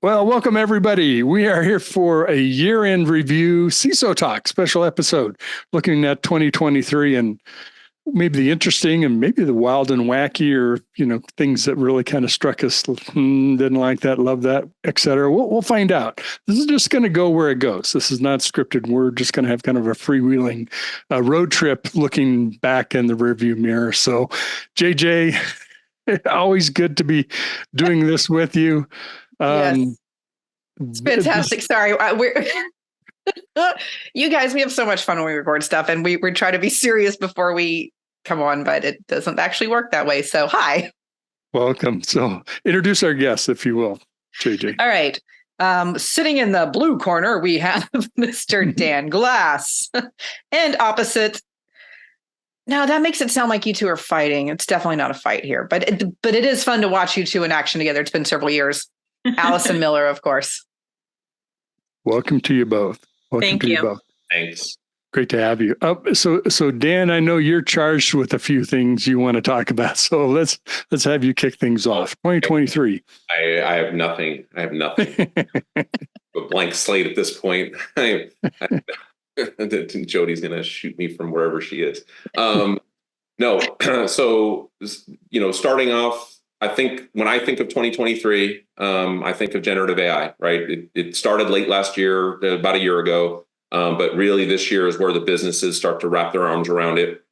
Well, welcome everybody. We are here for a year-end review, CISO Talk special episode, looking at 2023 and maybe the interesting and maybe the wild and wacky, or things that really kind of struck us. Didn't like that, love that, etc. We'll find out. This is just going to go where it goes. This is not scripted. We're just going to have kind of a freewheeling road trip, looking back in the rearview mirror. So, JJ, always good to be doing this with you. Yes. It's fantastic. Sorry. We're you guys, we have so much fun when we record stuff, and we try to be serious before we come on, but it doesn't actually work that way. So hi. Welcome. So introduce our guests, if you will, JJ. All right. Sitting in the blue corner, we have Mr. Dan Glass. And opposite. Now that makes it sound like you two are fighting. It's definitely not a fight here, but it is fun to watch you two in action together. It's been several years. Allison Miller, of course. Welcome to you both. Thank you. Both. Thanks. Great to have you. So Dan, I know you're charged with a few things you want to talk about. So let's have you kick things off. 2023. I have nothing. A blank slate at this point. Jody's going to shoot me from wherever she is. No. So, starting off, I think when I think of 2023, I think of generative AI, right? It started late last year, about a year ago, but really this year is where the businesses start to wrap their arms around it,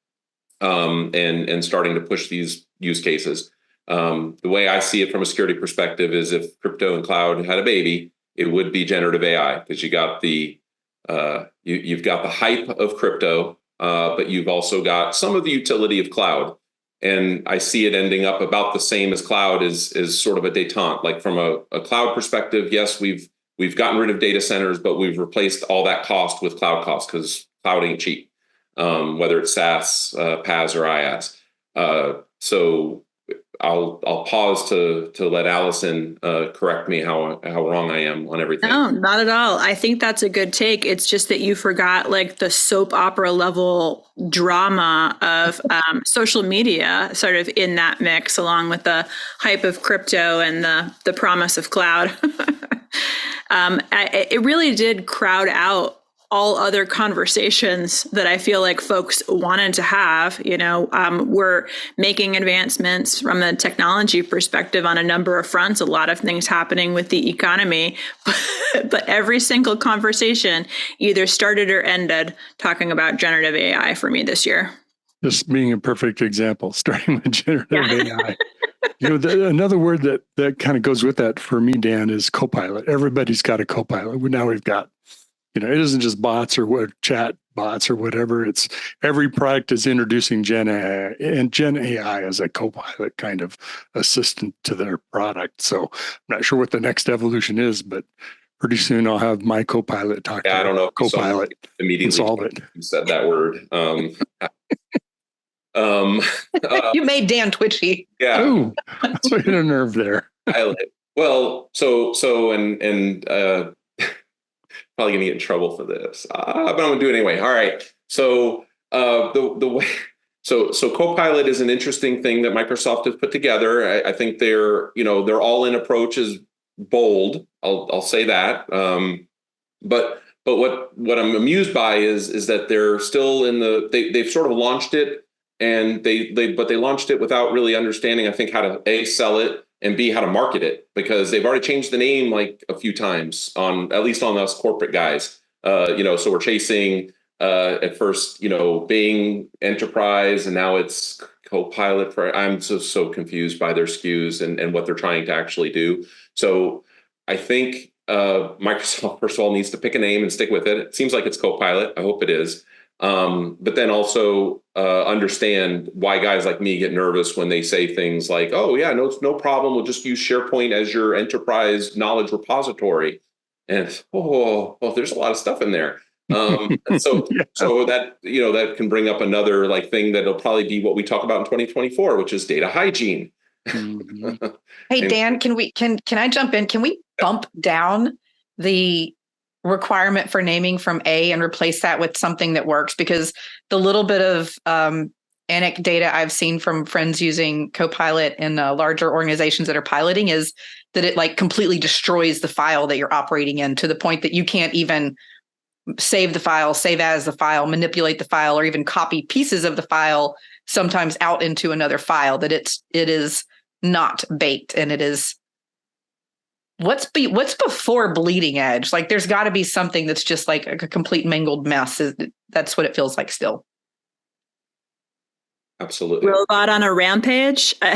and starting to push these use cases. The way I see it from a security perspective is if crypto and cloud had a baby, it would be generative AI, because you got you've got the hype of crypto, but you've also got some of the utility of cloud. And I see it ending up about the same as cloud is sort of a detente. Like from a cloud perspective, yes, we've gotten rid of data centers, but we've replaced all that cost with cloud costs, because cloud ain't cheap, whether it's SaaS, PaaS, or IaaS. So I'll pause to let Allison correct me how wrong I am on everything. No, not at all. I think that's a good take. It's just that you forgot like the soap opera level drama of social media sort of in that mix, along with the hype of crypto and the promise of cloud. It really did crowd out all other conversations that I feel like folks wanted to have. We're making advancements from the technology perspective on a number of fronts, a lot of things happening with the economy, but every single conversation either started or ended talking about generative AI for me this year. Just being a perfect example, starting with generative AI. Another word that kind of goes with that for me, Dan, is Copilot. Everybody's got a Copilot. Now we've got, it isn't just bots or chat bots or whatever. It's every product is introducing Gen AI, and Gen AI as a Copilot kind of assistant to their product. So I'm not sure what the next evolution is, but pretty soon I'll have my Copilot talk to I don't know. Copilot Immediately solve it. You said that word. You made Dan twitchy. Yeah. Oh, that's right, a nerve there. Well, probably gonna get in trouble for this, but I'm gonna do it anyway. All right. So the way so Copilot is an interesting thing that Microsoft has put together. I think their all-in approach is bold. I'll say that. But what I'm amused by is that they're still they've sort of launched it, and they launched it without really understanding, I think, how to A, sell it, and B, how to market it, because they've already changed the name like a few times at least on us corporate guys. So we're chasing at first, Bing Enterprise, and now it's Copilot. I'm so confused by their SKUs and what they're trying to actually do. So I think Microsoft, first of all, needs to pick a name and stick with it. It seems like it's Copilot. I hope it is. But then also understand why guys like me get nervous when they say things like, "Oh yeah, no problem. We'll just use SharePoint as your enterprise knowledge repository." And there's a lot of stuff in there. So that that can bring up another thing that'll probably be what we talk about in 2024, which is data hygiene. Mm-hmm. Hey Dan, can I jump in? Can we bump down the requirement for naming from A and replace that with something that works? Because the little bit of data I've seen from friends using Copilot in larger organizations that are piloting is that it like completely destroys the file that you're operating in to the point that you can't even save the file, save as the file, manipulate the file, or even copy pieces of the file sometimes out into another file, that it is not baked, and it is what's before bleeding edge. Like there's got to be something that's just like a complete mangled mess. That's what it feels like still. Absolutely. Robot on a rampage. I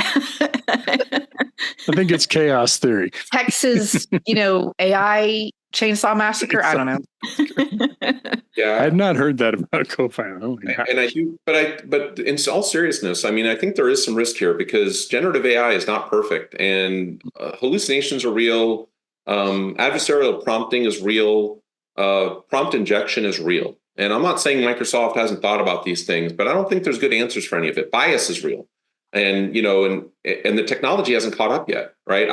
think it's chaos theory. Texas, AI chainsaw massacre. I don't know. Yeah, I had not heard that about Copilot. Oh my gosh. And I do, but in all seriousness, I mean, I think there is some risk here because generative AI is not perfect, and hallucinations are real. Adversarial prompting is real. Prompt injection is real. And I'm not saying Microsoft hasn't thought about these things, but I don't think there's good answers for any of it. Bias is real, and and the technology hasn't caught up yet, right?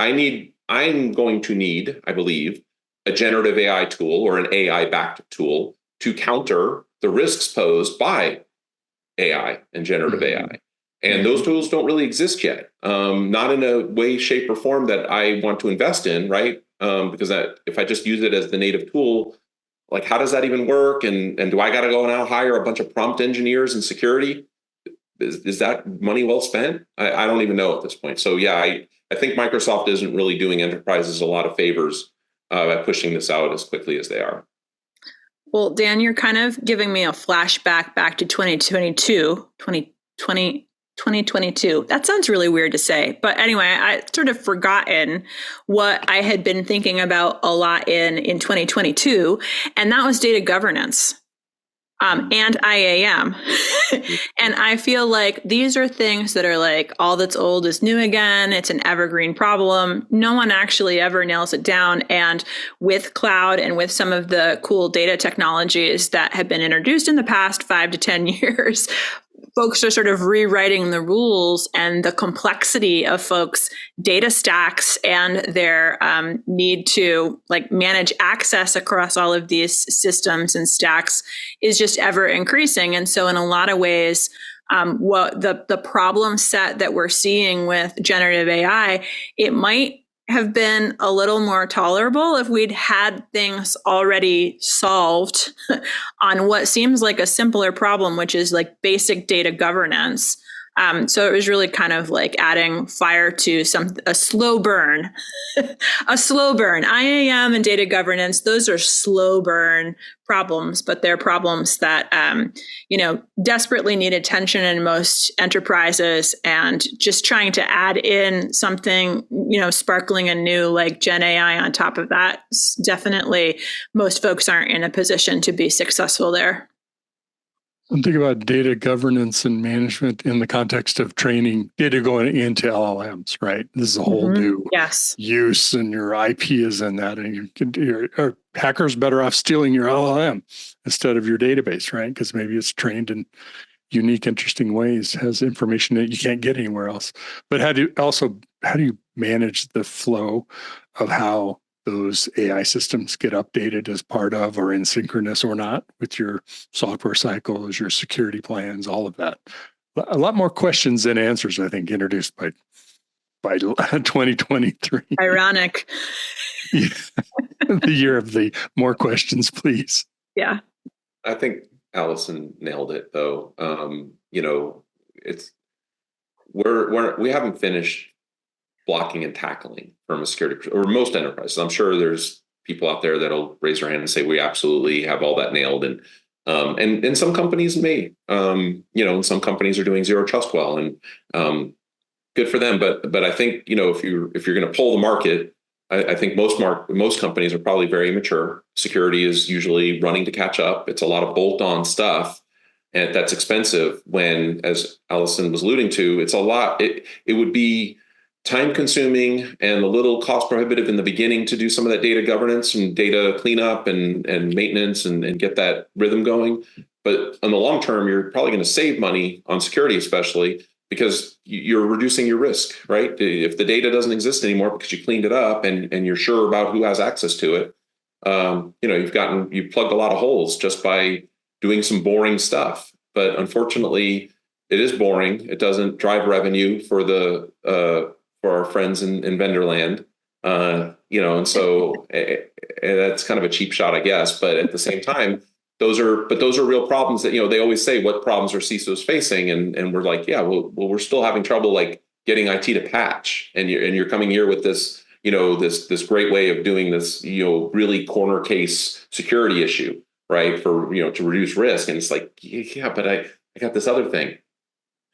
I'm going to need, I believe, a generative AI tool or an AI-backed tool to counter the risks posed by AI and generative AI. And those tools don't really exist yet, not in a way, shape, or form that I want to invest in, right? Because if I just use it as the native tool, like how does that even work? And do I got to go now hire a bunch of prompt engineers in security? Is that money well spent? I don't even know at this point. So yeah, I think Microsoft isn't really doing enterprises a lot of favors by pushing this out as quickly as they are. Well, Dan, you're kind of giving me a flashback back to 2022. That sounds really weird to say. But anyway, I sort of forgotten what I had been thinking about a lot in 2022, and that was data governance. And IAM. And I feel like these are things that are like all that's old is new again. It's an evergreen problem. No one actually ever nails it down. And with cloud and with some of the cool data technologies that have been introduced in the past 5 to 10 years, folks are sort of rewriting the rules and the complexity of folks' data stacks and their need to like manage access across all of these systems and stacks is just ever increasing. And so in a lot of ways, what the problem set that we're seeing with generative AI, it might have been a little more tolerable if we'd had things already solved on what seems like a simpler problem, which is like basic data governance. So it was really kind of like adding fire to a slow burn, a slow burn. IAM and data governance, those are slow burn problems, but they're problems that, desperately need attention in most enterprises, and just trying to add in something, sparkling and new like Gen AI on top of that. Definitely most folks aren't in a position to be successful there. I'm thinking about data governance and management in the context of training data going into LLMs, right? This is a whole new use, and your IP is in that, and your hacker's better off stealing your LLM instead of your database, right? Because maybe it's trained in unique, interesting ways, has information that you can't get anywhere else. But how do you manage the flow of how those AI systems get updated as part of or in synchronous or not with your software cycles, your security plans, all of that? A lot more questions than answers, I think, introduced by 2023. Ironic. Yeah. The year of the more questions, please. Yeah. I think Allison nailed it, though. We haven't finished blocking and tackling from a security, or most enterprises. I'm sure there's people out there that'll raise their hand and say we absolutely have all that nailed, and some companies may, some companies are doing zero trust well, and good for them. But I think if you're going to pull the market, I think most companies are probably very immature. Security is usually running to catch up. It's a lot of bolt-on stuff, and that's expensive. When, as Allison was alluding to, it's a lot. It would be time consuming and a little cost prohibitive in the beginning to do some of that data governance and data cleanup and maintenance and get that rhythm going. But in the long term, you're probably going to save money on security, especially because you're reducing your risk, right? If the data doesn't exist anymore because you cleaned it up and you're sure about who has access to it, you've plugged a lot of holes just by doing some boring stuff. But unfortunately, It is boring. It doesn't drive revenue for our friends in vendor land. And so that's kind of a cheap shot, I guess. But at the same time, those are real problems that, they always say, what problems are CISOs facing? And we're like, yeah, well, we're still having trouble like getting IT to patch. And you're coming here with this, this great way of doing this, really corner case security issue, right? For, to reduce risk. And it's like, yeah, but I got this other thing.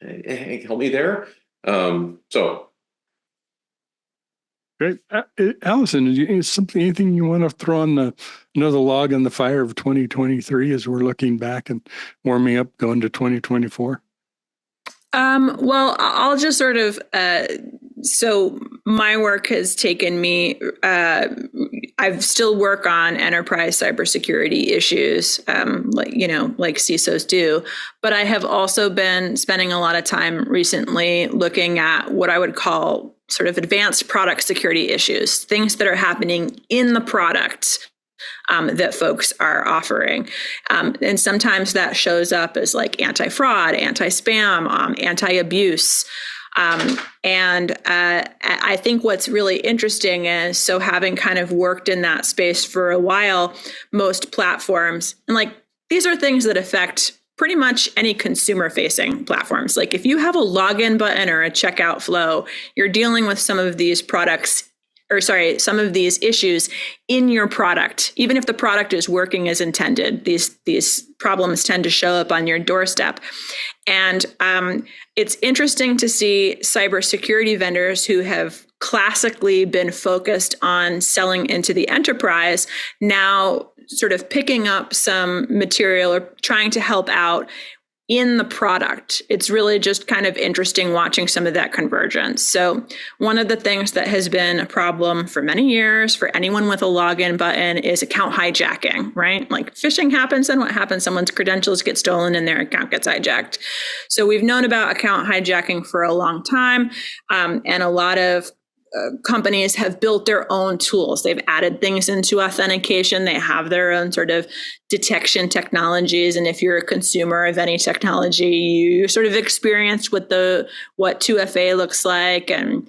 Hey, help me there. So. Great. Allison, anything you want to throw on another log on the fire of 2023 as we're looking back and warming up going to 2024? Well, I'll just sort of, so my work has taken me, I still work on enterprise cybersecurity issues, like CISOs do, but I have also been spending a lot of time recently looking at what I would call sort of advanced product security issues, things that are happening in the product that folks are offering. And sometimes that shows up as like anti-fraud, anti-spam, anti-abuse. And I think what's really interesting is, so having kind of worked in that space for a while, most platforms, and like these are things that affect pretty much any consumer facing platforms. Like if you have a login button or a checkout flow, you're dealing with some of these some of these issues in your product. Even if the product is working as intended, these problems tend to show up on your doorstep. And it's interesting to see cybersecurity vendors who have classically been focused on selling into the enterprise now sort of picking up some material or trying to help out in the product. It's really just kind of interesting watching some of that convergence. So one of the things that has been a problem for many years for anyone with a login button is account hijacking, right? Like phishing happens, and what happens? Someone's credentials get stolen and their account gets hijacked. So we've known about account hijacking for a long time, and a lot of companies have built their own tools. They've added things into authentication. They have their own sort of detection technologies. And if you're a consumer of any technology, you sort of experienced what 2FA looks like and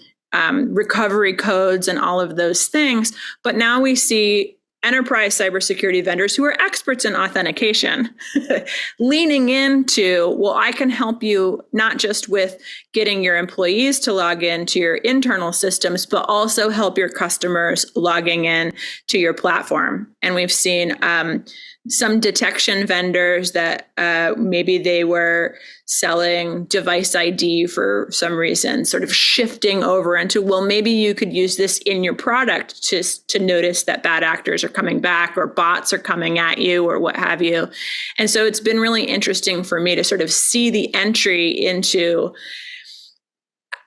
recovery codes and all of those things. But now we see enterprise cybersecurity vendors who are experts in authentication leaning into, well, I can help you not just with getting your employees to log in to your internal systems, but also help your customers logging in to your platform. And we've seen some detection vendors that maybe they were selling device ID for some reason, sort of shifting over into, well, maybe you could use this in your product to notice that bad actors are coming back or bots are coming at you or what have you. And so it's been really interesting for me to sort of see the entry into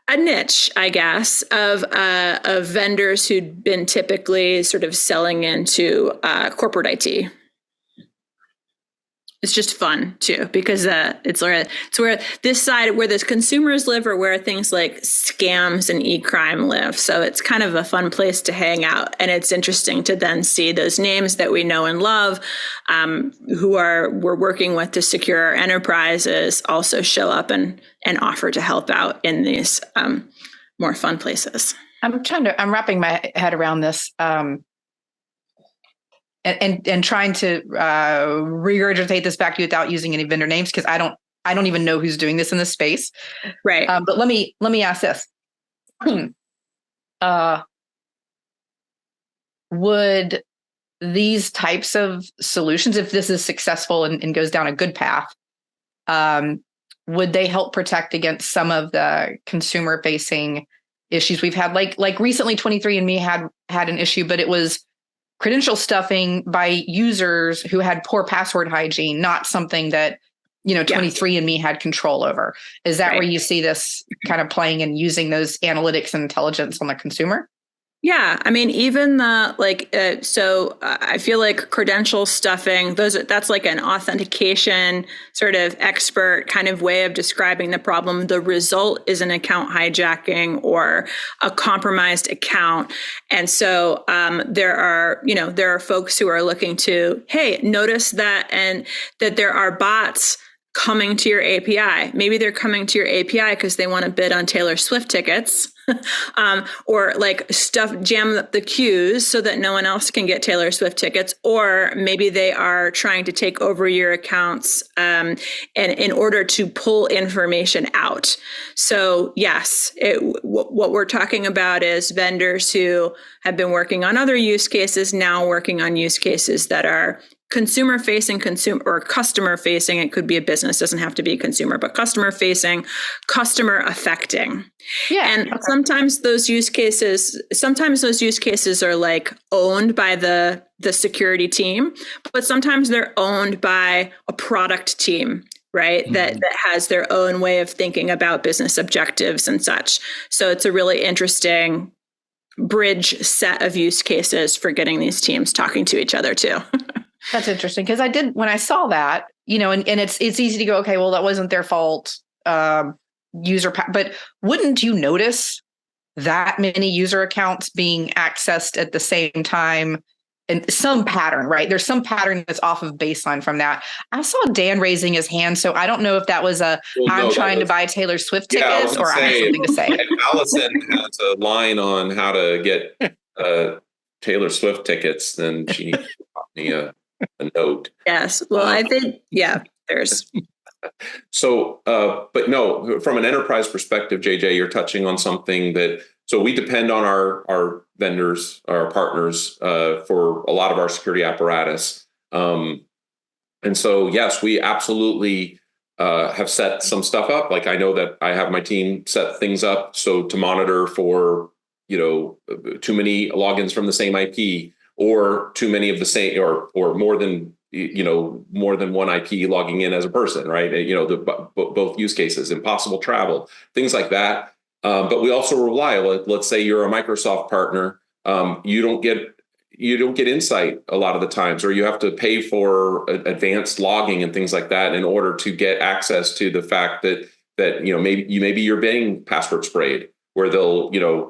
a niche, I guess, of vendors who'd been typically sort of selling into corporate IT. It's just fun too, because it's where this side, where the consumers live, or where things like scams and e-crime live. So it's kind of a fun place to hang out, and it's interesting to then see those names that we know and love, who we're working with to secure our enterprises, also show up and offer to help out in these more fun places. I'm wrapping my head around this. And trying to regurgitate this back to you without using any vendor names, because I don't even know who's doing this in this space. Right. But let me ask this: would these types of solutions, if this is successful and goes down a good path, would they help protect against some of the consumer-facing issues we've had? Like recently, 23andMe had an issue, but it was credential stuffing by users who had poor password hygiene, not something that, 23andMe had control over. Is that where you see this kind of playing and using those analytics and intelligence on the consumer? Yeah, I mean, even so I feel like credential stuffing, that's like an authentication sort of expert kind of way of describing the problem. The result is an account hijacking or a compromised account. And so there are folks who are looking to, hey, notice that, and that there are bots coming to your API. Maybe they're coming to your API because they want to bid on Taylor Swift tickets, or like jam up the queues so that no one else can get Taylor Swift tickets. Or maybe they are trying to take over your accounts and in order to pull information out. So yes, what we're talking about is vendors who have been working on other use cases, now working on use cases that are consumer facing, or customer facing. It could be a business, doesn't have to be consumer, but customer facing, customer affecting. Yeah. And sometimes those use cases are like owned by the security team, but sometimes they're owned by a product team, right? Mm-hmm. That has their own way of thinking about business objectives and such. So it's a really interesting bridge set of use cases for getting these teams talking to each other too. That's interesting, because when I saw that, and it's easy to go, okay, well, that wasn't their fault, but wouldn't you notice that many user accounts being accessed at the same time, and some pattern, right? There's some pattern that's off of baseline from that. I saw Dan raising his hand, so I don't know if that was I'm trying to buy Taylor Swift tickets, or I have something to say. Allison has a line on how to get Taylor Swift tickets, then she needs to pop me a note. Yes. Well, I think, there's. So, but no, from an enterprise perspective, JJ, you're touching on something so we depend on our vendors, our partners, for a lot of our security apparatus. And so, yes, we absolutely have set some stuff up. Like I know that I have my team set things up so to monitor for, too many logins from the same IP, or too many of the same, or more than one IP logging in as a person, right? Both use cases, impossible travel, things like that. But we also rely. Let's say you're a Microsoft partner, you don't get insight a lot of the times, or you have to pay for advanced logging and things like that in order to get access to the fact that maybe you're being password sprayed, where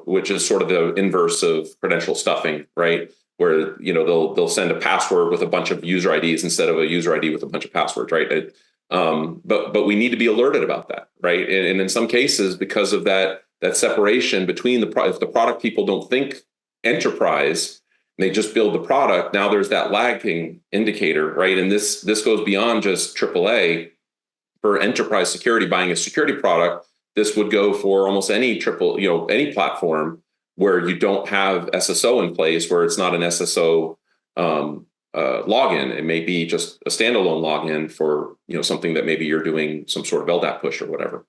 which is sort of the inverse of credential stuffing, right? Where they'll send a password with a bunch of user IDs instead of a user ID with a bunch of passwords, right? But we need to be alerted about that, right? And in some cases, because of that separation between if the product people don't think enterprise, and they just build the product, now there's that lagging indicator, right? And this goes beyond just AAA. For enterprise security, buying a security product, this would go for almost any any platform where you don't have SSO in place, where it's not an SSO login. It may be just a standalone login for something that maybe you're doing some sort of LDAP push or whatever.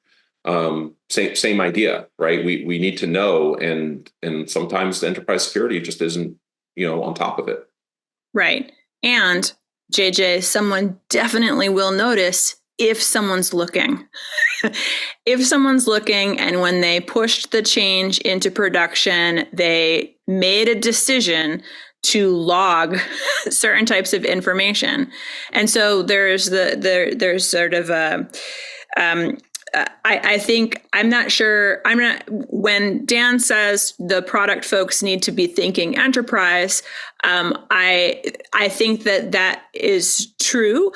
Same idea, right? We need to know, and sometimes the enterprise security just isn't on top of it. Right. And JJ, someone definitely will notice if someone's looking. If someone's looking, and when they pushed the change into production, they made a decision to log certain types of information. And so there's sort of a, I think, when Dan says the product folks need to be thinking enterprise, I think that is true.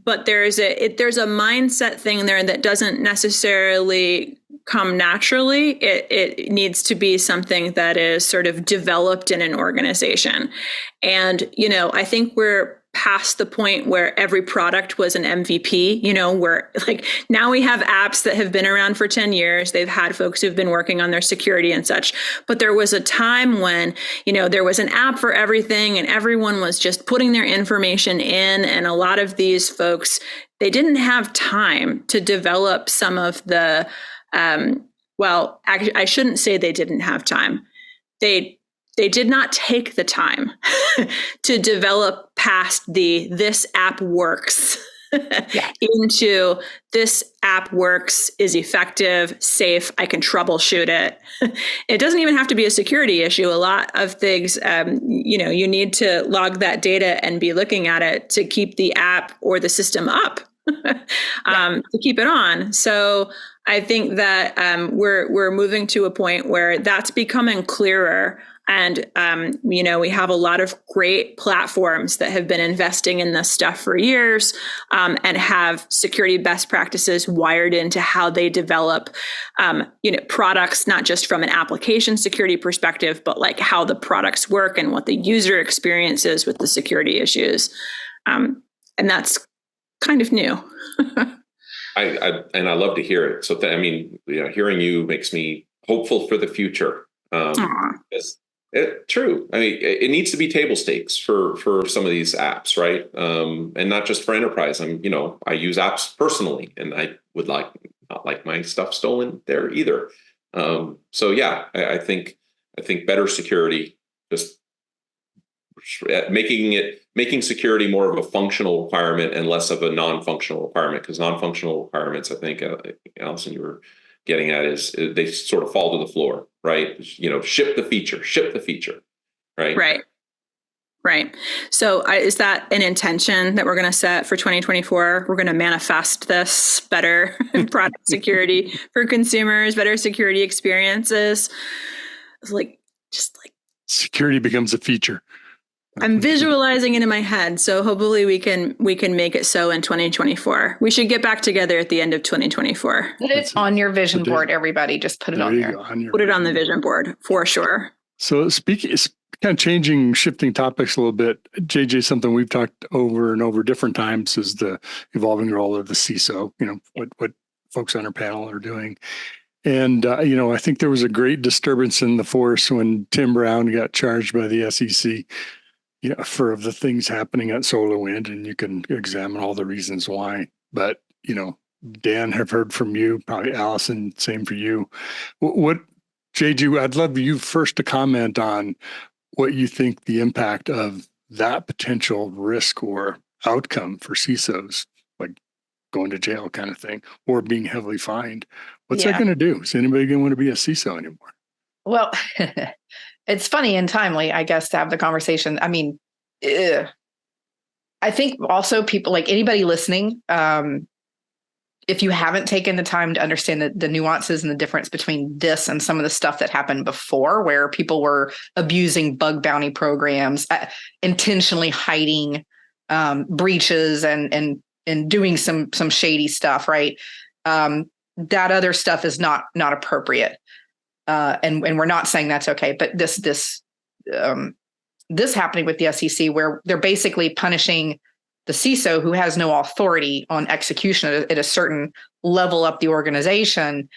But there's a mindset thing there that doesn't necessarily come naturally. It needs to be something that is sort of developed in an organization. And, I think we're past the point where every product was an MVP, where like now we have apps that have been around for 10 years. They've had folks who've been working on their security and such. But there was a time when, there was an app for everything and everyone was just putting their information in. And a lot of these folks, they didn't have time to develop some of the, I shouldn't say they didn't have time. They did not take the time to develop past this app works into this app works, is effective, safe, I can troubleshoot it. It doesn't even have to be a security issue. A lot of things, you need to log that data and be looking at it to keep the app or the system up, to keep it on. So I think that we're moving to a point where that's becoming clearer. And, we have a lot of great platforms that have been investing in this stuff for years, and have security best practices wired into how they develop, products, not just from an application security perspective, but like how the products work and what the user experience is with the security issues. And that's kind of new. I love to hear it. So, hearing you makes me hopeful for the future. True. I mean, it needs to be table stakes for some of these apps, right? And not just for enterprise. I use apps personally, and I would not like my stuff stolen there either. I think better security, just making security more of a functional requirement and less of a non-functional requirement, because non-functional requirements, I think, Allison, you were getting at, is they sort of fall to the floor, right? Ship the feature, right? Right. So is that an intention that we're going to set for 2024? We're going to manifest this better product security for consumers, better security experiences. It's just security becomes a feature. I'm visualizing it in my head. So hopefully we can make it so in 2024. We should get back together at the end of 2024. Put it on your vision board, everybody. Just put it on there. Put it on the vision board for sure. So kind of shifting topics a little bit, JJ, something we've talked over and over different times is the evolving role of the CISO, what folks on our panel are doing. And, I think there was a great disturbance in the force when Tim Brown got charged by the SEC, for the things happening at SolarWinds, and you can examine all the reasons why. But, Dan, have heard from you, probably Allison, same for you. What, JJ, I'd love you first to comment on what you think the impact of that potential risk or outcome for CISOs, like going to jail kind of thing, or being heavily fined. What's that going to do? Is anybody going to want to be a CISO anymore? Well, it's funny and timely, I guess, to have the conversation. I mean, I think also people, like anybody listening, if you haven't taken the time to understand the nuances and the difference between this and some of the stuff that happened before, where people were abusing bug bounty programs, intentionally hiding breaches and doing some shady stuff, right? That other stuff is not appropriate. And we're not saying that's okay, but this happening with the SEC, where they're basically punishing the CISO who has no authority on execution at a certain level up the organization.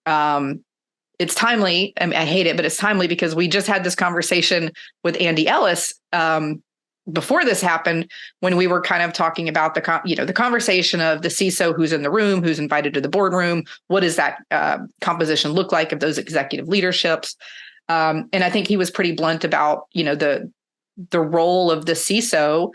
It's timely. I mean, I hate it, but it's timely because we just had this conversation with Andy Ellis before this happened, when we were kind of talking about the conversation of the CISO who's in the room, who's invited to the boardroom. What does that composition look like of those executive leaderships? And I think he was pretty blunt about, the role of the CISO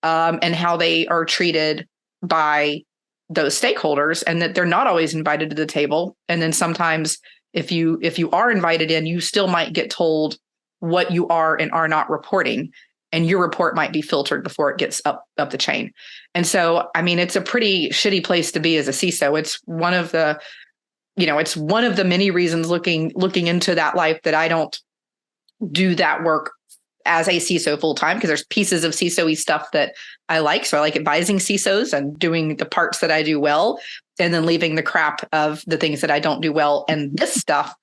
and how they are treated by those stakeholders, and that they're not always invited to the table. And then sometimes if you are invited in, you still might get told what you are and are not reporting, and your report might be filtered before it gets up the chain. And so, I mean, it's a pretty shitty place to be as a CISO. It's one of the, it's one of the many reasons looking into that life that I don't do that work as a CISO full time, because there's pieces of CISO-y stuff that I like. So I like advising CISOs and doing the parts that I do well, and then leaving the crap of the things that I don't do well and this stuff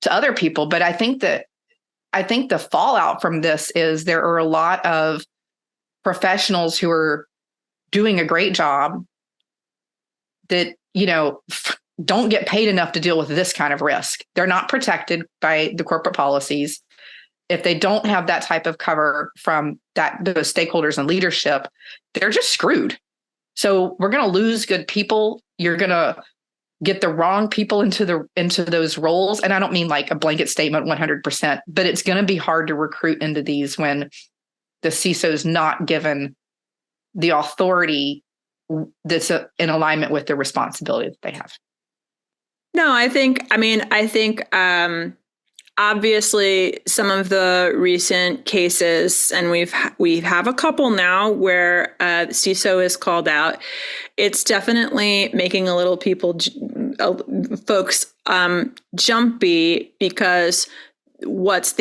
to other people. But I think the fallout from this is there are a lot of professionals who are doing a great job that, don't get paid enough to deal with this kind of risk. They're not protected by the corporate policies. If they don't have that type of cover from those stakeholders and leadership, they're just screwed. So we're going to lose good people. You're going to get the wrong people into those roles. And I don't mean like a blanket statement 100%, but it's going to be hard to recruit into these when the CISO is not given the authority that's in alignment with the responsibility that they have. No, I think obviously some of the recent cases, and we have a couple now where CISO is called out. It's definitely making a little folks jumpy, because what's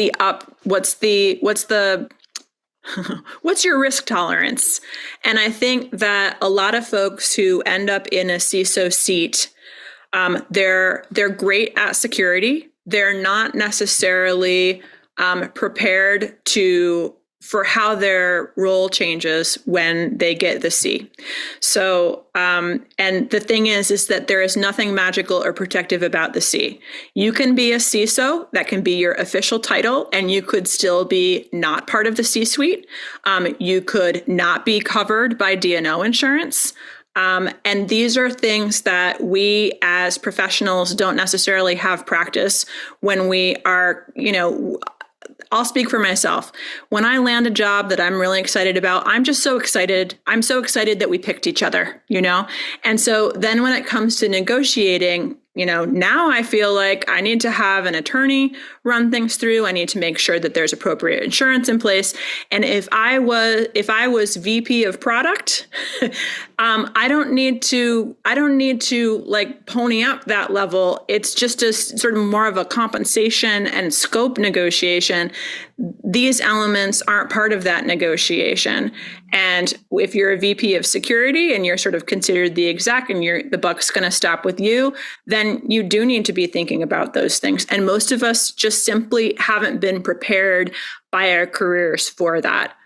your risk tolerance? And I think that a lot of folks who end up in a CISO seat, they're great at security. They're not necessarily prepared for how their role changes when they get the C. So, and the thing is that there is nothing magical or protective about the C. You can be a CISO, that can be your official title, and you could still be not part of the C-suite. You could not be covered by D&O insurance. And these are things that we as professionals don't necessarily have practice when we are, I'll speak for myself. When I land a job that I'm really excited about, I'm just so excited. I'm so excited that we picked each other, And so then when it comes to negotiating, now I feel like I need to have an attorney run things through. I need to make sure that there's appropriate insurance in place. And if I was VP of product, I don't need to like pony up that level. It's just a sort of more of a compensation and scope negotiation. These elements aren't part of that negotiation. And if you're a VP of security and you're sort of considered the exec and the buck's going to stop with you, then you do need to be thinking about those things. And most of us just simply haven't been prepared by our careers for that.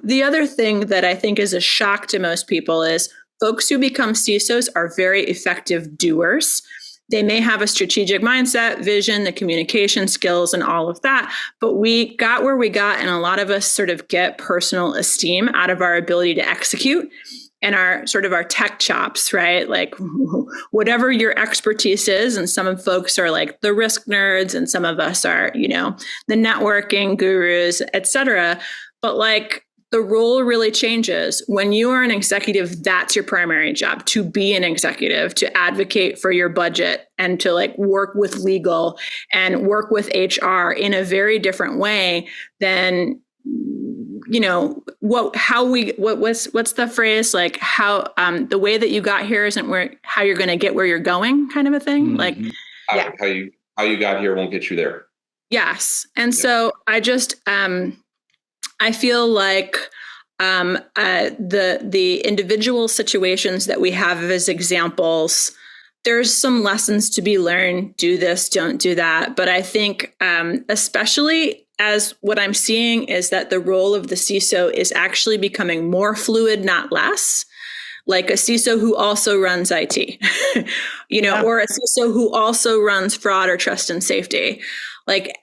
The other thing that I think is a shock to most people is folks who become CISOs are very effective doers. They may have a strategic mindset, vision, the communication skills, and all of that. But we got where we got, and a lot of us sort of get personal esteem out of our ability to execute and our tech chops, right? Like whatever your expertise is. And some of folks are like the risk nerds, and some of us are, the networking gurus, et cetera. But like, the role really changes. When you are an executive, that's your primary job, to be an executive, to advocate for your budget and to like work with legal and work with HR in a very different way than, what's the phrase? Like how, the way that you got here isn't how you're going to get where you're going, kind of a thing. Mm-hmm. Like, yeah. How you got here won't get you there. Yes. And so I just, I feel like the individual situations that we have as examples, there's some lessons to be learned. Do this, don't do that. But I think especially as what I'm seeing is that the role of the CISO is actually becoming more fluid, not less. Like a CISO who also runs IT, or a CISO who also runs fraud or trust and safety. Like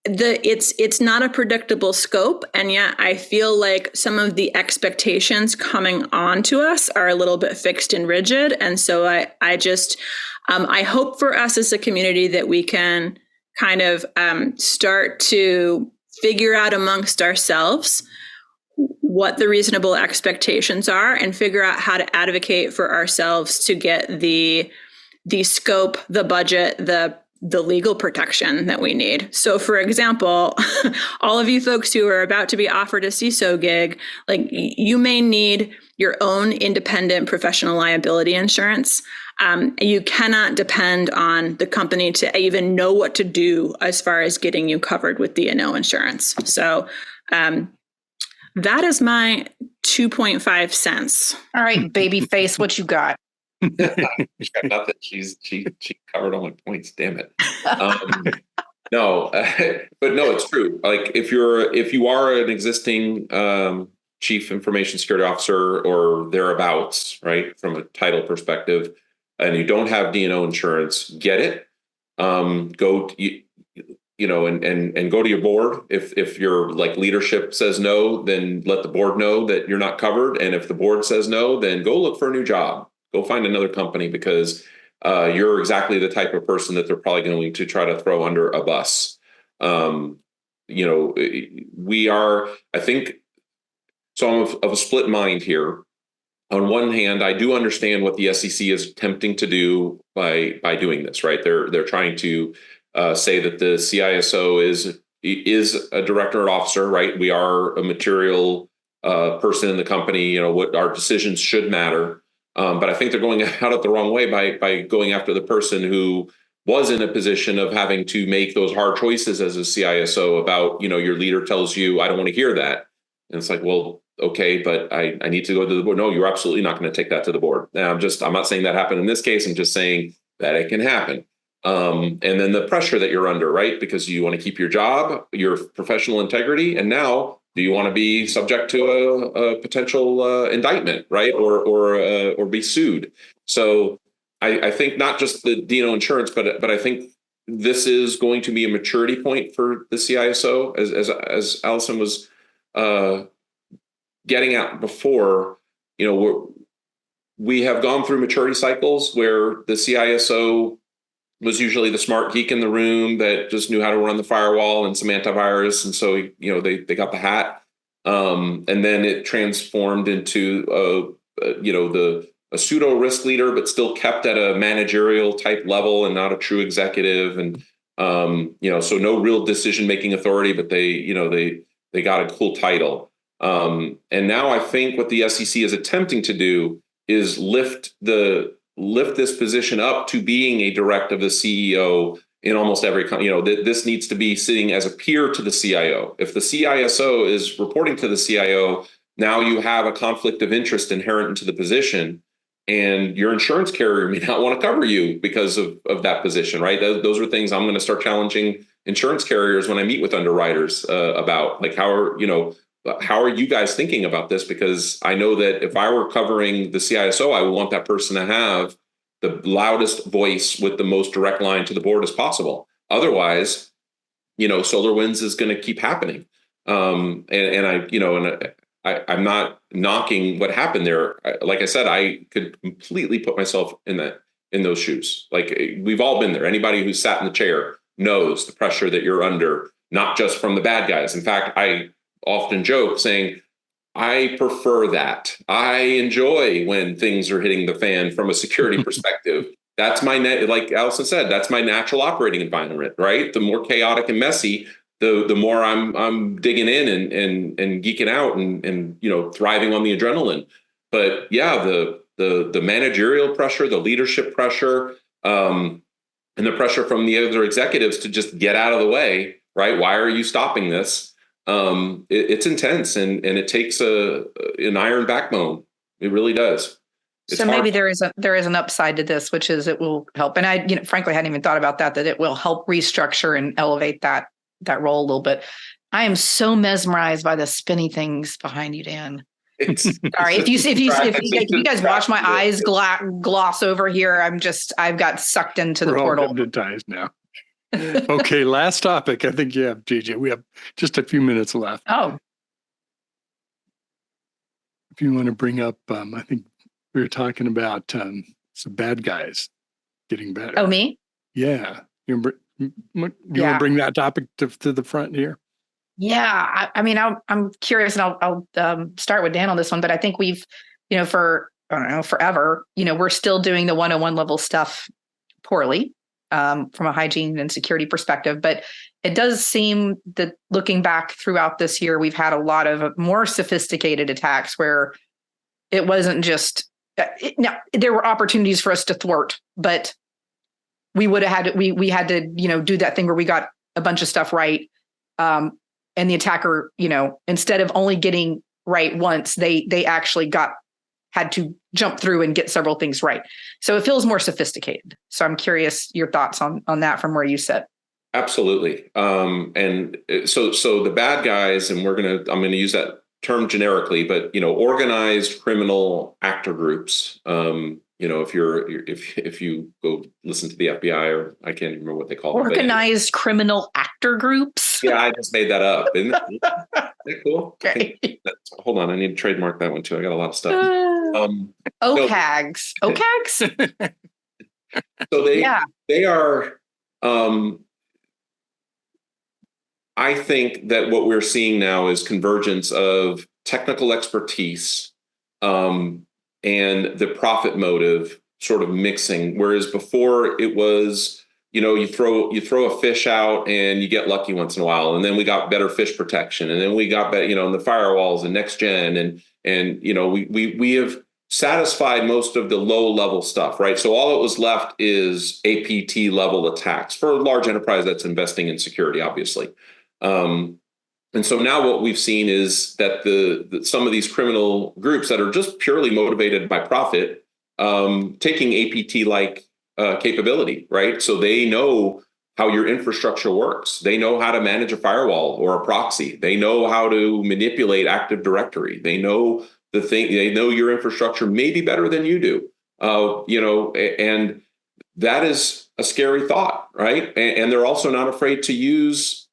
it's not a predictable scope. And yet I feel like some of the expectations coming on to us are a little bit fixed and rigid. And so I just, I hope for us as a community that we can kind of start to figure out amongst ourselves what the reasonable expectations are and figure out how to advocate for ourselves to get the scope, the budget, the legal protection that we need. So for example, all of you folks who are about to be offered a CISO gig, like you may need your own independent professional liability insurance. You cannot depend on the company to even know what to do as far as getting you covered with D&O insurance. So that is my 2.5 cents. All right, baby face, what you got? Not that she covered all my points. Damn it. No, but no, it's true. Like if you are an existing chief information security officer or thereabouts, right, from a title perspective, and you don't have D&O insurance, get it. Go and go to your board. If your like leadership says no, then let the board know that you're not covered. And if the board says no, then go look for a new job. Go find another company because you're exactly the type of person that they're probably going to try to throw under a bus. We are, I think, so I'm of a split mind here. On one hand, I do understand what the SEC is attempting to do by doing this, right? They're trying to say that the CISO is a director or officer, right? We are a material person in the company. What our decisions should matter. But I think they're going out it the wrong way by going after the person who was in a position of having to make those hard choices as a CISO about, your leader tells you, I don't want to hear that. And it's like, well, okay, but I need to go to the board. No, you're absolutely not going to take that to the board. And I'm not saying that happened in this case. I'm just saying that it can happen. And then the pressure that you're under, right? Because you want to keep your job, your professional integrity. And now do you want to be subject to a potential indictment, right? Or be sued? So I think not just the D&O insurance, but I think this is going to be a maturity point for the CISO, as Allison was getting at before. We have gone through maturity cycles where the CISO was usually the smart geek in the room that just knew how to run the firewall and some antivirus, and so they got the hat, and then it transformed into a pseudo risk leader, but still kept at a managerial type level and not a true executive, and so no real decision making authority, but they got a cool title, and now I think what the SEC is attempting to do is lift this position up to being a direct of the CEO in almost every this needs to be sitting as a peer to the CIO. If the CISO is reporting to the CIO, now you have a conflict of interest inherent into the position, and your insurance carrier may not want to cover you because of that position, right? Those are things I'm going to start challenging insurance carriers when I meet with underwriters about, like, how are you guys thinking about this? Because I know that if I were covering the CISO, I would want that person to have the loudest voice with the most direct line to the board as possible. Otherwise, SolarWinds is going to keep happening. I'm not knocking what happened there. Like I said, I could completely put myself in those shoes. Like, we've all been there. Anybody who's sat in the chair knows the pressure that you're under, not just from the bad guys. In fact, I often joke saying, I prefer that. I enjoy when things are hitting the fan from a security perspective. That's like Allison said, that's my natural operating environment, right? The more chaotic and messy, the more I'm digging in and geeking out and thriving on the adrenaline. But yeah, the managerial pressure, the leadership pressure, and the pressure from the other executives to just get out of the way, right? Why are you stopping this? It's intense, and it takes an iron backbone. It really does. It's so hard. maybe there is an upside to this, which is it will help. And I, frankly, hadn't even thought about that it will help restructure and elevate that role a little bit. I am so mesmerized by the spinny things behind you, Dan. Sorry, if you guys watch my eyes gloss over here, I've got sucked into the portal. All hypnotized now. Okay, last topic. I think you have, JJ. We have just a few minutes left. Oh. If you want to bring up, I think we were talking about some bad guys getting better. Oh, me? Yeah. You want to bring that topic to the front here? Yeah. I'm curious, and I'll start with Dan on this one, but I think we've, for, I don't know, forever, we're still doing the 101 level stuff poorly. From a hygiene and security perspective. But it does seem that looking back throughout this year, we've had a lot of more sophisticated attacks where it wasn't just, now there were opportunities for us to thwart, but we would have had, we had to, do that thing where we got a bunch of stuff right. And the attacker, instead of only getting right once, they actually had to jump through and get several things right. So it feels more sophisticated. So I'm curious your thoughts on that from where you sit. Absolutely. And so the bad guys, and I'm going to use that term generically, but, organized criminal actor groups. If you go listen to the FBI, or I can't remember what they call it. Organized criminal actor groups. Yeah, I just made that up. Isn't that cool? Okay. Hold on, I need to trademark that one too. I got a lot of stuff. OCAGs. OCAGs? So they are. I think that what we're seeing now is convergence of technical expertise and the profit motive sort of mixing. Whereas before it was, you throw a fish out and you get lucky once in a while, and then we got better fish protection, and then we got better, and the firewalls and next gen, and we have satisfied most of the low level stuff, right? So all that was left is APT level attacks for a large enterprise that's investing in security, obviously. And so now what we've seen is that some of these criminal groups that are just purely motivated by profit, taking APT-like capability, right? So they know how your infrastructure works. They know how to manage a firewall or a proxy. They know how to manipulate Active Directory. They know they know your infrastructure maybe better than you do. And that is a scary thought, right? And they're also not afraid to use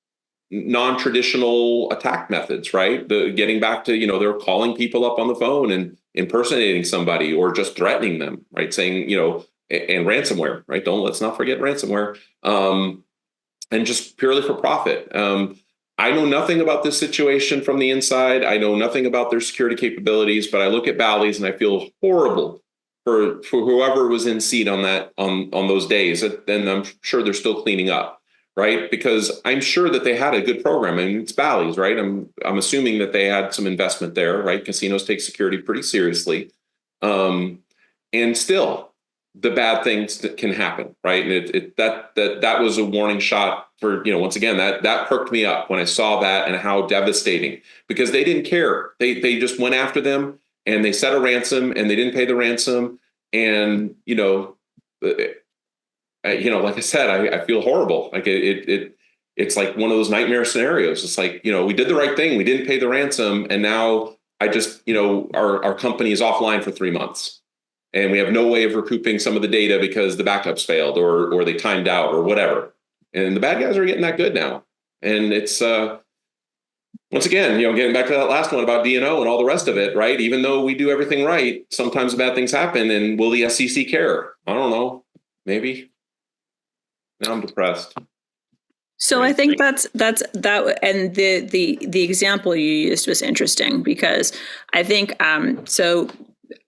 non-traditional attack methods, right? Getting back to, they're calling people up on the phone and impersonating somebody or just threatening them, right? Saying, and ransomware, right? Let's not forget ransomware, and just purely for profit. I know nothing about this situation from the inside. I know nothing about their security capabilities, but I look at Bally's and I feel horrible for whoever was in seat on those days. And I'm sure they're still cleaning up. Right, because I'm sure that they had a good program. I mean, it's Bally's, right? I'm assuming that they had some investment there, right? Casinos take security pretty seriously, and still, the bad things that can happen, right? And that was a warning shot for, once again, that perked me up when I saw that and how devastating, because they didn't care. They just went after them and they set a ransom and they didn't pay the ransom, and like I said, I feel horrible. Like it's like one of those nightmare scenarios. It's like, we did the right thing. We didn't pay the ransom. And now I just, our company is offline for 3 months and we have no way of recouping some of the data because the backups failed or they timed out or whatever. And the bad guys are getting that good now. And it's, once again, getting back to that last one about DNO and all the rest of it, right? Even though we do everything right, sometimes bad things happen. And will the SEC care? I don't know. Maybe. Now I'm depressed. So I think that's that, and the example you used was interesting because I think so.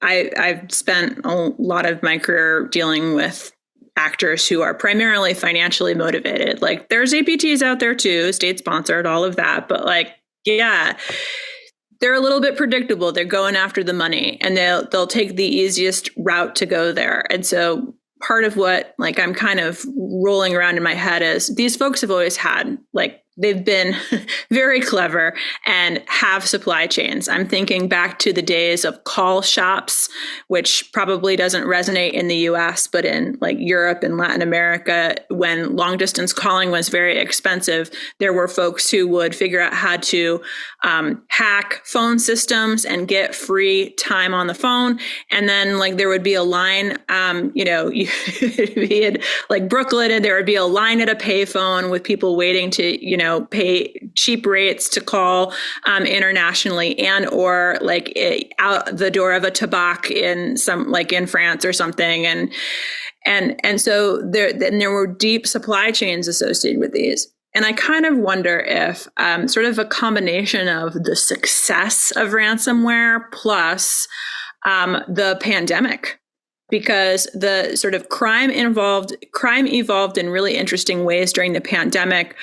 I've spent a lot of my career dealing with actors who are primarily financially motivated. Like there's APTs out there too, state sponsored, all of that, but they're a little bit predictable. They're going after the money, and they'll take the easiest route to go there, and so. Part of what I'm kind of rolling around in my head is these folks have always had they've been very clever and have supply chains. I'm thinking back to the days of call shops, which probably doesn't resonate in the US, but in Europe and Latin America, when long distance calling was very expensive, there were folks who would figure out how to hack phone systems and get free time on the phone. And then there would be a line, you'd be in Brooklyn, and there would be a line at a payphone with people waiting to, pay cheap rates to call internationally, and or out the door of a tabac in some in France or something, and so there were deep supply chains associated with these. And I kind of wonder if sort of a combination of the success of ransomware plus the pandemic, because the sort of crime evolved in really interesting ways during the pandemic,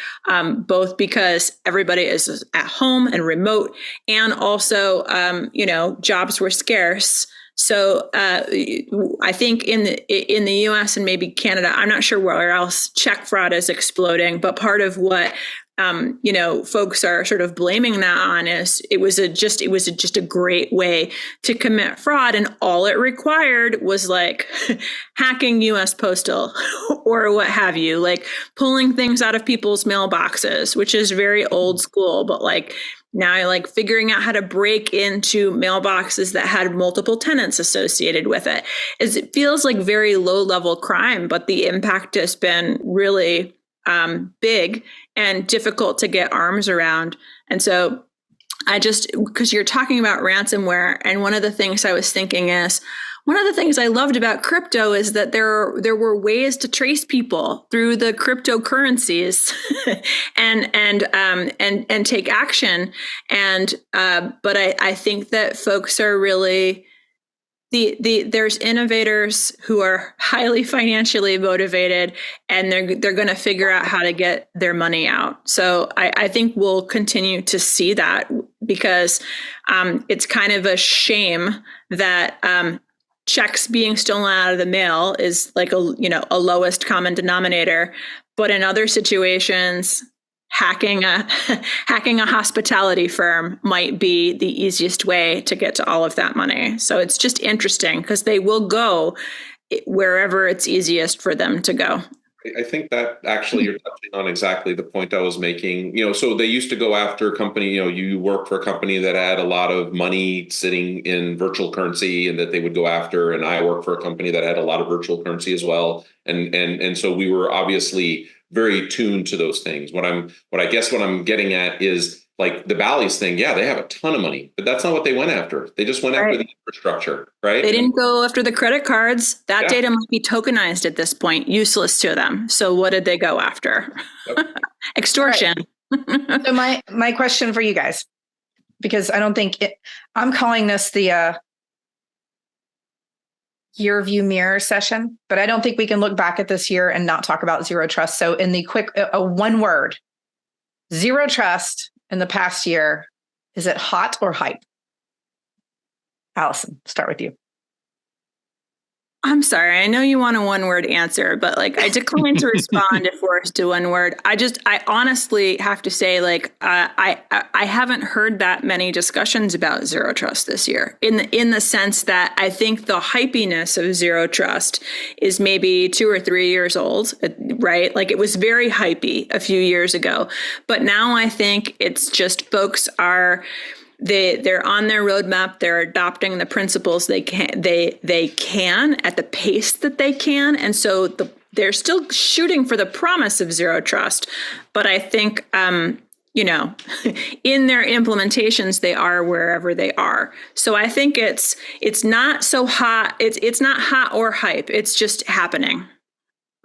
both because everybody is at home and remote, and also, jobs were scarce. So I think in the U.S. and maybe Canada, I'm not sure where else check fraud is exploding, but part of what folks are sort of blaming that on is it was just a great way to commit fraud, and all it required was hacking U.S. Postal or what have you, pulling things out of people's mailboxes, which is very old school, but now figuring out how to break into mailboxes that had multiple tenants associated with it. It feels like very low level crime, but the impact has been really big and difficult to get arms around. And so because you're talking about ransomware, and one of the things I was thinking is, one of the things I loved about crypto is that there were ways to trace people through the cryptocurrencies and take action. And but I think that folks are really there's innovators who are highly financially motivated, and they're going to figure out how to get their money out. So I think we'll continue to see that because it's kind of a shame that checks being stolen out of the mail is like a lowest common denominator, but in other situations, hacking a hospitality firm might be the easiest way to get to all of that money. So it's just interesting because they will go wherever it's easiest for them to go. I think that actually you're touching on exactly the point I was making. So they used to go after a company, you work for a company that had a lot of money sitting in virtual currency and that they would go after. And I work for a company that had a lot of virtual currency as well. And so we were obviously very tuned to those things. What I'm getting at is like the Bally's thing. Yeah, they have a ton of money, but that's not what they went after. They just went after the infrastructure, right? They didn't go after the credit cards. That data might be tokenized at this point, useless to them. So what did they go after? Yep. Extortion. Right. So my question for you guys, because I don't think I'm calling this the year view mirror session, but I don't think we can look back at this year and not talk about zero trust. So in the quick, one word, zero trust in the past year, is it hot or hype? Allison, start with you. I'm sorry. I know you want a one-word answer, but I decline to respond if forced to one word. I honestly have to say, I haven't heard that many discussions about zero trust this year. In the sense that I think the hypiness of zero trust is maybe 2 or 3 years old, right? It was very hypey a few years ago, but now I think it's just folks are. They're on their roadmap. They're adopting the principles they can at the pace that they can, and so they're still shooting for the promise of zero trust. But I think in their implementations, they are wherever they are. So I think it's not so hot. It's not hot or hype. It's just happening.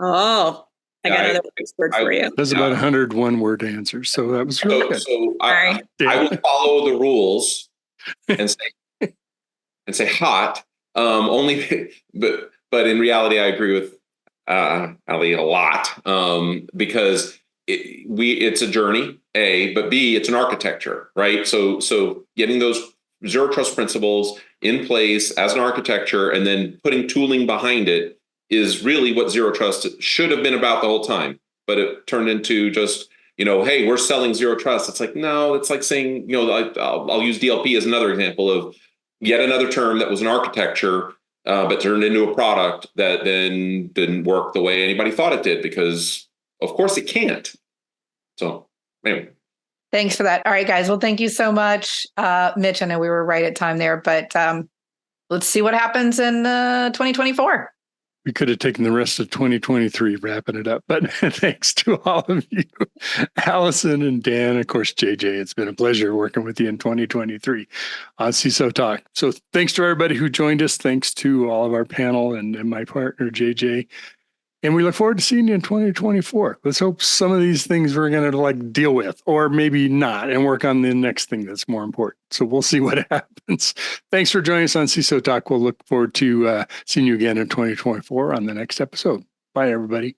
Oh. I got another word for you. That's about 100 one-word answers, so that was really good. So I will follow the rules and say hot. Only, but in reality, I agree with Ali a lot because it's a journey, A, but B, it's an architecture, right? So getting those zero trust principles in place as an architecture and then putting tooling behind it is really what zero trust should have been about the whole time. But it turned into just, hey, we're selling zero trust. It's like, no, it's like saying, I'll use DLP as another example of yet another term that was an architecture, but turned into a product that then didn't work the way anybody thought it did, because of course it can't. So anyway. Thanks for that. All right, guys. Well, thank you so much. Mitch, I know we were right at time there, but let's see what happens in 2024. We could have taken the rest of 2023 wrapping it up, but thanks to all of you, Allison and Dan, of course, JJ. It's been a pleasure working with you in 2023 on CISO Talk. So thanks to everybody who joined us. Thanks to all of our panel and my partner, JJ. And we look forward to seeing you in 2024. Let's hope some of these things we're going to deal with, or maybe not, and work on the next thing that's more important. So we'll see what happens. Thanks for joining us on CISO Talk. We'll look forward to seeing you again in 2024 on the next episode. Bye, everybody.